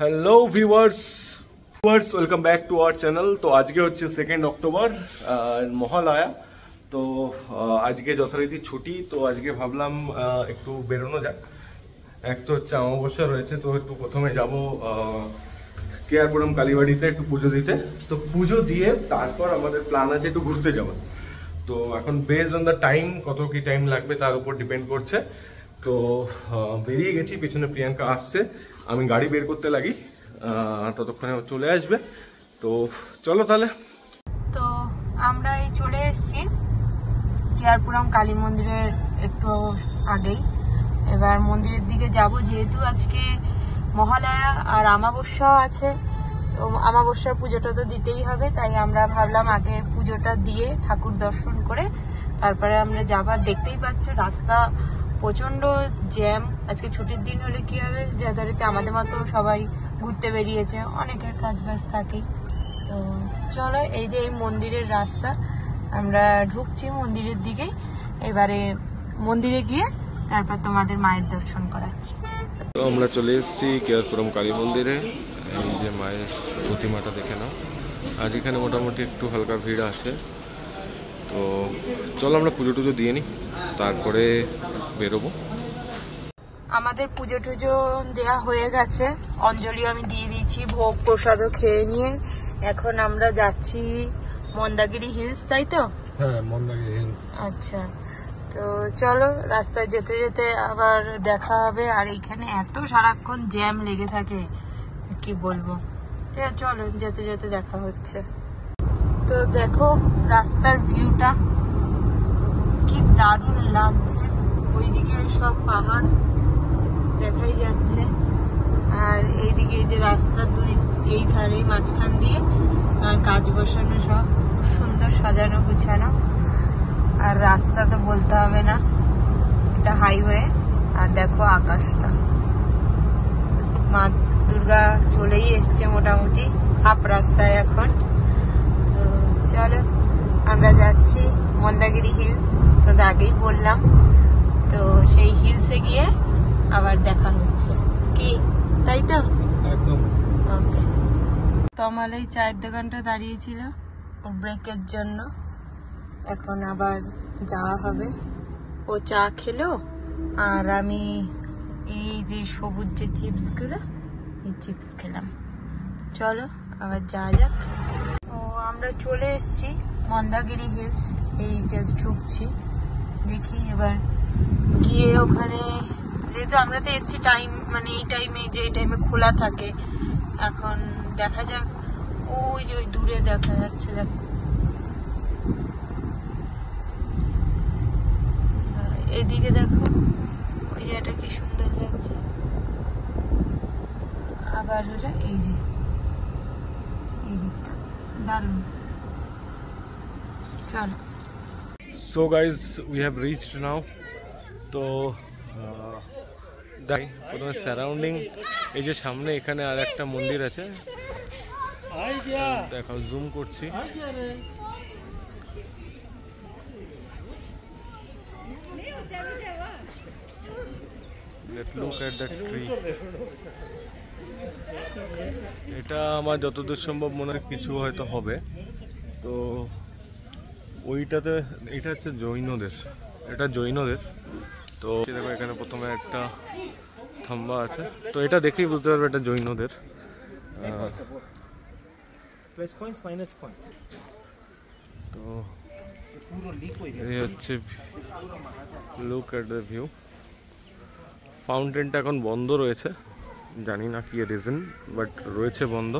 Hello viewers welcome back to our channel. তো আজকে হচ্ছে 2 অক্টোবর মহালয়া। তো আজকে যথারীতি ছুটি, তো আজকে ভাবলাম একটু বেরোনো যাক। এক তো হচ্ছে অমাবস্যা রয়েছে, তো একটু প্রথমে যাব কেয়ারপুরম কালীবাড়িতে একটু পুজো দিতে। তো পুজো দিয়ে তারপর আমাদের প্ল্যান আছে একটু ঘুরতে যাওয়ার। তো এখন বেসড অন দ্য টাইম, কত কি টাইম লাগবে তার উপর ডিপেন্ড করছে। তো বেরিয়ে গেছি, পেছনে প্রিয়াঙ্কা আসছে, আমি গাড়ি বের করতে লাগি, ততক্ষণে চলে আসবে। তো চলো তাহলে। তো আমরা এই চলে এসেছি কেয়ারপুরম কালী মন্দিরের একটু আগেই। এবার মন্দিরের দিকে যাব, যেহেতু আজকে মহালয়া আর অমাবস্যাও আছে। তো অমাবস্যার পুজোটা তো দিতেই হবে, তাই আমরা ভাবলাম আগে পুজোটা দিয়ে ঠাকুর দর্শন করে তারপরে আমরা যাবার। দেখতেই পাচ্ছ রাস্তা প্রচন্ড জ্যাম। আজকে ছুটির দিন হলে কি হবে, যথারীতি আমাদের মতো সবাই ঘুরতে বেরিয়েছে, অনেকের কাজ বাজ থাকে। তো চলো, এই যে এই মন্দিরের রাস্তা, আমরা ঢুকছি মন্দিরের দিকে। এবারে মন্দিরে গিয়ে তারপর তোমাদের মায়ের দর্শন করাচ্ছি। তো আমরা চলে এসেছি কেয়ারপুরম কালী মন্দিরে। এই যে মায়ের প্রতিমাটা দেখে নাও। আজ এখানে মোটামুটি একটু হালকা ভিড় আছে। তো চলো আমরা পুজো টুজো দিয়ে নিই, তারপরে বেরোবো। আমাদের পুজো টুজো দেওয়া হয়ে গেছে, অঞ্জলি আমি দিয়ে দিয়েছি, ভোগ প্রসাদও খেয়ে নিয়ে এখন আমরা যাচ্ছি মন্দাগিরি হিলস, তাই তো? হ্যাঁ, মন্দাগিরি হিলস। আচ্ছা, তো চলো, রাস্তায় যেতে যেতে আবার দেখা হবে। আর এইখানে এত সারাক্ষণ জ্যাম লেগে থাকে, কি বলবো। ঠিক আছে, চলো, যেতে যেতে দেখা হচ্ছে। তো দেখো রাস্তার ভিউটা কি দারুণ লাগছে, ওইদিকে সব পাহাড় দেখাই যাচ্ছে, আর এইদিকে এই যে রাস্তা এই ধারে মাঝখান দিয়ে কাজ বসানো, সব সুন্দর সাজানো গুছানো। আর রাস্তা তো বলতে হবে না, এটা হাইওয়ে। আর দেখো আকাশটা, মা দুর্গা চলেই এসছে মোটামুটি হাফ রাস্তায় এখন। তো চলো, আমরা যাচ্ছি মন্দাগিরি হিলস, তো আগেই বললাম। তো সেই হিলসে গিয়ে আবার দেখা হচ্ছে, কি তাই তো? একদম। ওকে। তমাল এই চায়ের দোকানটা দাঁড়িয়েছিল ওর ব্রেকের জন্য, এখন আবার যাওয়া হবে। ও চা খেলো আর আমি এই যে সবুজ যে চিপসগুলো, এই চিপস খেলাম। চলো আবার যাওয়া যাক। ও আমরা চলে এসেছি মন্দাগিরি হিলস, এই জাস্ট ঢুকছি। দেখি এবার গিয়ে ওখানে, যেহেতু আমরা তো এসছি টাইম, মানে এই টাইমে, যে এই টাইমে খোলা থাকে। এখন দেখা যাক, ওই যে ওই দূরে দেখা যাচ্ছে, দেখো এদিকে দেখো, ওই জায়গাটা কি সুন্দর লাগছে। আবার হলো এই যে এই দিকটা দারুণ। চলো। So guys, we have reached now. তো প্রথমে সারাউন্ডিং, এই যে সামনে এখানে আর একটা মন্দির আছে, দেখো জুম করছি। Let's look at that tree. এটা আমার যতদূর সম্ভব মনে হয় কিছু হয়তো হবে। তো ওইটাতে, এটা হচ্ছে জৈনদের, এটা জৈনদের। তো দেখো এখানে প্রথমে একটা থাম্বা আছে, তো এটা দেখেই বুঝতে পারবে এটা জৈনদের। তো এই হচ্ছে লুক এট দ্য ভিউ। ফাউন্টেনটা এখন বন্ধ রয়েছে, জানি না কি রিজন, বাট রয়েছে বন্ধ।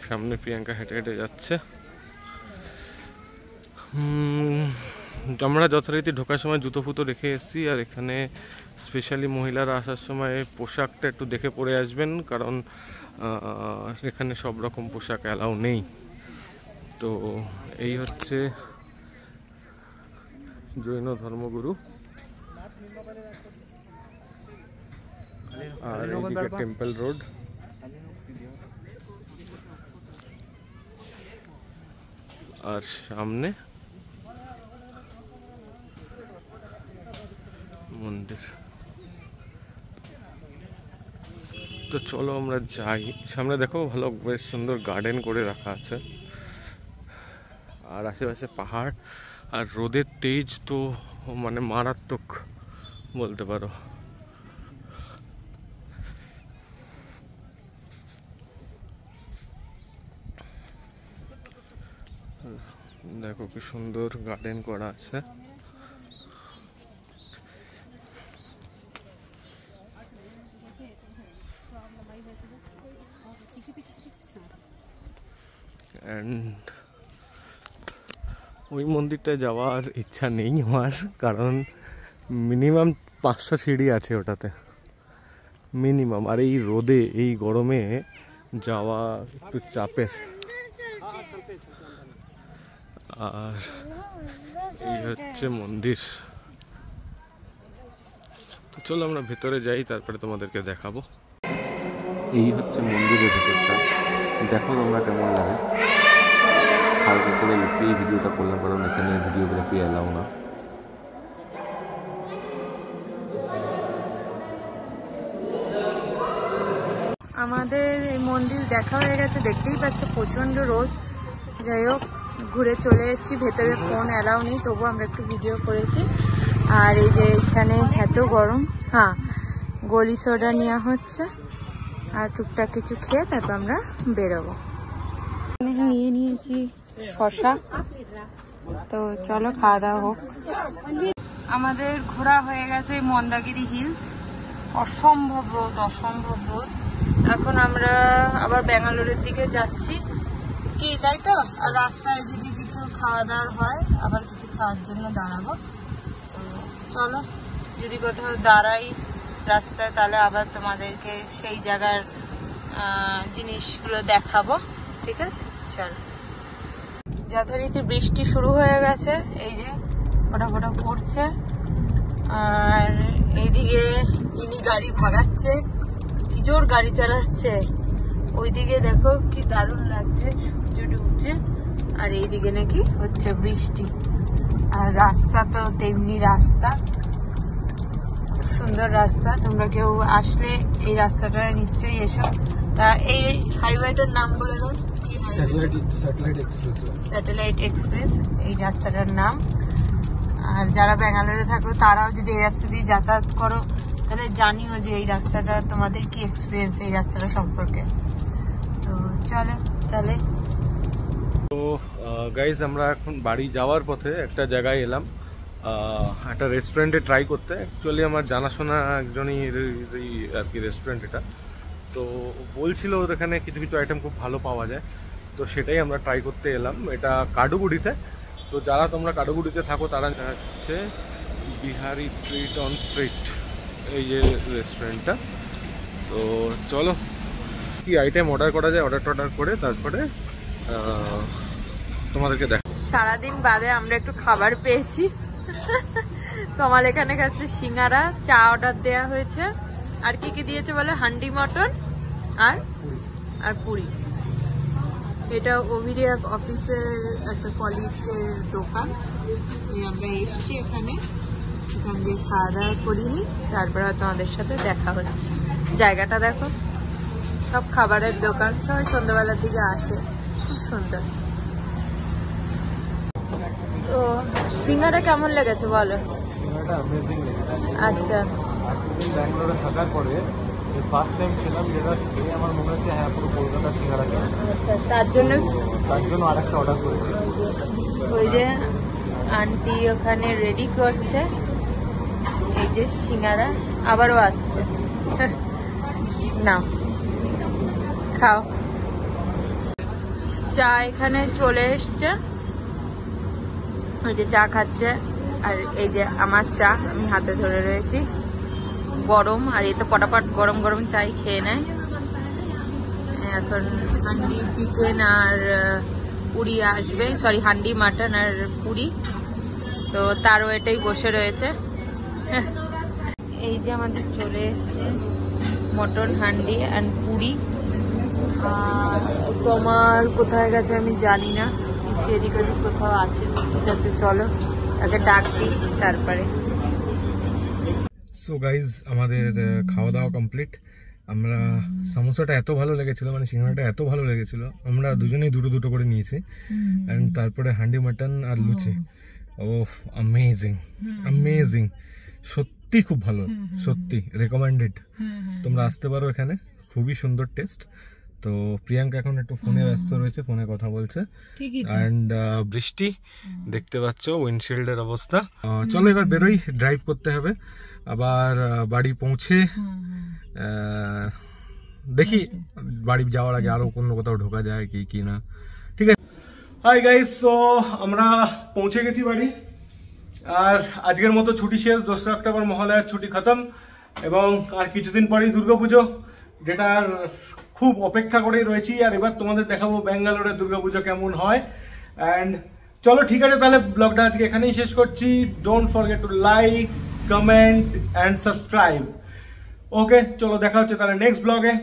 সামনে প্রিয়াঙ্কা হেঁটে হেঁটে যাচ্ছে। আমরা যথারীতি ঢোকার সময় জুতো ফুতো রেখে এসেছি। আর এখানে স্পেশালি মহিলারা আসার সময় পোশাকটা একটু দেখে পরে আসবেন, কারণ এখানে সব রকম পোশাক অ্যালাউ নেই। তো এই হচ্ছে জৈন ধর্মগুরু, আর এইদিকে টেম্পল রোড। আর সামনে মন্দির। তো চলো আমরা যাই। সামনে দেখো ভালো বেশ সুন্দর গার্ডেন করে রাখা আছে, আর আশেপাশে পাহাড়, আর রোদের তেজ তো মানে মারাত্মক বলতে পারো। দেখো কি সুন্দর গার্ডেন করা আছে। ওই মন্দিরটায় যাওয়ার ইচ্ছা নেই আমার, কারণ মিনিমাম 500 সিঁড়ি আছে ওটাতে মিনিমাম, আর এই রোদে এই গরমে যাওয়া একটু চাপের। আর এই হচ্ছে মন্দির। তো চলো আমরা ভেতরে যাই, তারপরে তোমাদেরকে দেখাবো। এই হচ্ছে মন্দিরের ভেতরটা, দেখো তোমরা কেমন লাগে। হালকা করে এই ভিডিওটা করলাম, কারণ এখানে ভিডিওগ্রাফি এলাও না। আমাদের এই মন্দির দেখা হয়ে গেছে, দেখতেই পাচ্ছ প্রচন্ড রোদ। যাই হোক, ঘুরে চলে এসেছি। ভেতরে ফোন অ্যালাউ নেই, তবু আমরা একটু ভিডিও করেছি। আর এই যে এখানে এত গরম, হ্যাঁ গলি সোডা নেওয়া হচ্ছে, আর টুকটাক কিছু খেয়ে তারপর আমরা বেরোবো। নিয়ে নিয়েছি শসা, তো চলো খাওয়া দাওয়া হোক। আমাদের ঘোরা হয়ে গেছে মন্দাগিরি হিলস। অসম্ভব রোদ, অসম্ভব রোদ। এখন আমরা আবার ব্যাঙ্গালোরের দিকে যাচ্ছি, কি তাই তো? আর রাস্তায় যদি কিছু খাওয়া দাওয়ার হয়, আবার কিছু খাওয়ার জন্য দাঁড়াবো। তো চলো, যদি কোথাও দাঁড়াই রাস্তায়, তাহলে আবার তোমাদেরকে সেই জায়গার জিনিসগুলো দেখাবো, ঠিক আছে? চলো। যথারীতি বৃষ্টি শুরু হয়ে গেছে, এই যে ফোটা ফোটা পড়ছে। আর এইদিকে ইনি গাড়ি ভাগাচ্ছে, কি জোর গাড়ি চালাচ্ছে। ওইদিকে দেখো কি দারুণ লাগছে, সূর্য ডুবছে, আর এইদিকে নাকি হচ্ছে বৃষ্টি। আর রাস্তা তো তেমনি রাস্তা, খুব সুন্দর রাস্তা। তোমরা কেউ আসলে এই রাস্তাটা নিশ্চয়ই এসো। তা এই হাইওয়েটার নাম বলে দাও। স্যাটেলাইট এক্সপ্রেস এই রাস্তাটার নাম। আর যারা ব্যাঙ্গালোরে থাকো তারাও যদি এই রাস্তা দিয়ে যাতায়াত করো, তাহলে জানিও যে এই রাস্তাটা তোমাদের কি এক্সপিরিয়েন্স এই রাস্তাটা সম্পর্কে। তো চলো তাহলে। তো গাইজ, আমরা এখন বাড়ি যাওয়ার পথে একটা জায়গায় এলাম, একটা রেস্টুরেন্টে ট্রাই করতে। অ্যাকচুয়ালি আমার জানাশোনা একজনই আর কি রেস্টুরেন্ট এটা। তো বলছিল এখানে কিছু কিছু আইটেম খুব ভালো পাওয়া যায়, তো সেটাই আমরা ট্রাই করতে এলাম। এটা কাডুগুড়িতে। তো যারা তোমরা কাডুগুড়িতে থাকো তারা হচ্ছে বিহারি ট্রিট অন স্ট্রিট, এই যে রেস্টুরেন্টটা। তো চলো কি আইটেম অর্ডার করা যায়, অর্ডার করে তারপরে তোমাদেরকে দেখ। সারাদিন বাদে আমরা একটু খাবার পেয়েছি। তোমার এখানে খাচ্ছে সিঙ্গারা, চা অর্ডার দেওয়া হয়েছে। আর কি কি দিয়েছে বলে? হান্ডি মটন আর পুরি। এটা অভিরিয়াক অফিসের একটা কলিগের দোকান। আমরা এসছি এখানে, এখান দিয়ে খাওয়া দাওয়া করিনি, তারপরে তোমাদের সাথে দেখা হচ্ছে। জায়গাটা দেখো, সব খাবারের দোকান, সবাই সন্ধ্যাবেলার দিকে আসে, খুব সুন্দর। তো সিঙ্গারা কেমন লেগেছে বলো? সিঙ্গারাটা অ্যামেজিং লেগেছে। আচ্ছা, ব্যাঙ্গালোরে থাকার পরে ফার্স্ট টাইম খেলাম, যেটা খেয়ে আমার মনে হচ্ছে হ্যাঁ পুরো কলকাতার সিঙ্গারা খেলাম। আচ্ছা, তার জন্য আরেকটা অর্ডার করেছি। ওই যে আন্টি ওখানে রেডি করছে, এই যে সিঙ্গারা আবারও আসছে। নাও খাও। চা এখানে চলে এসছে, ওই যে চা খাচ্ছে। আর এই যে আমার চা আমি হাতে ধরে রয়েছি, গরম। আর এই তো পটাপট গরম গরম চাই খেয়ে নেয়। এখন হান্ডি চিকেন আর পুরি আসবে, সরি হান্ডি মাটন আর পুরি। তো তারও এটাই বসে রয়েছে। এই যে আমাদের চলে এসছে মটন হান্ডি অ্যান্ড পুরি। আর তোমার কোথায় গেছে আমি জানি না, এদিক ওদিক কোথাও আছে। ঠিক আছে, চলো আগে ডাক দিই তারপরে। সো গাইজ, আমাদের খাওয়া দাওয়া কমপ্লিট। আমরা সমোসাটা এত ভালো লেগেছিল, মানে সিঙ্গাড়াটা এত ভালো লেগেছিল, আমরা দুজনেই দুটো দুটো করে নিয়েছি। অ্যান্ড তারপরে হান্ডি মাটন আর লুচি, ওফ অ্যামেজিং অ্যামেজিং, সত্যি খুব ভালো, সত্যি রেকমেন্ডেড। তোমরা আসতে পারো এখানে, খুবই সুন্দর টেস্ট। তো প্রিয়াঙ্কা এখন একটু ফোনে ব্যস্ত রয়েছে, ফোনে কথা বলছে। অ্যান্ড বৃষ্টি দেখতে পাচ্ছ, উইন্ডশিল্ডের অবস্থা। চলো এবার বেরোই, ড্রাইভ করতে হবে আবার বাড়ি পৌঁছে। দেখি বাড়ি যাওয়ার আগে আরো কোনো কোথাও ঢোকা যায় কি না। ঠিক আছে, হাই গাইস, তো আমরা পৌঁছে গেছি বাড়ি। আর আজকের মতো ছুটি শেষ, 2 অক্টোবর মহালয়ার ছুটি খতম। এবং আর কিছুদিন পরেই দুর্গাপুজো, যেটার খুব অপেক্ষা করেই রয়েছি। আর এবার তোমাদের দেখাবো ব্যাঙ্গালোরের দুর্গাপুজো কেমন হয়। অ্যান্ড চলো ঠিক আছে, তাহলে ব্লগটা আজকে এখানেই শেষ করছি। Don't forget to like, comment and subscribe. Okay, চলো দেখা হচ্ছে তাহলে নেক্সট ব্লগে।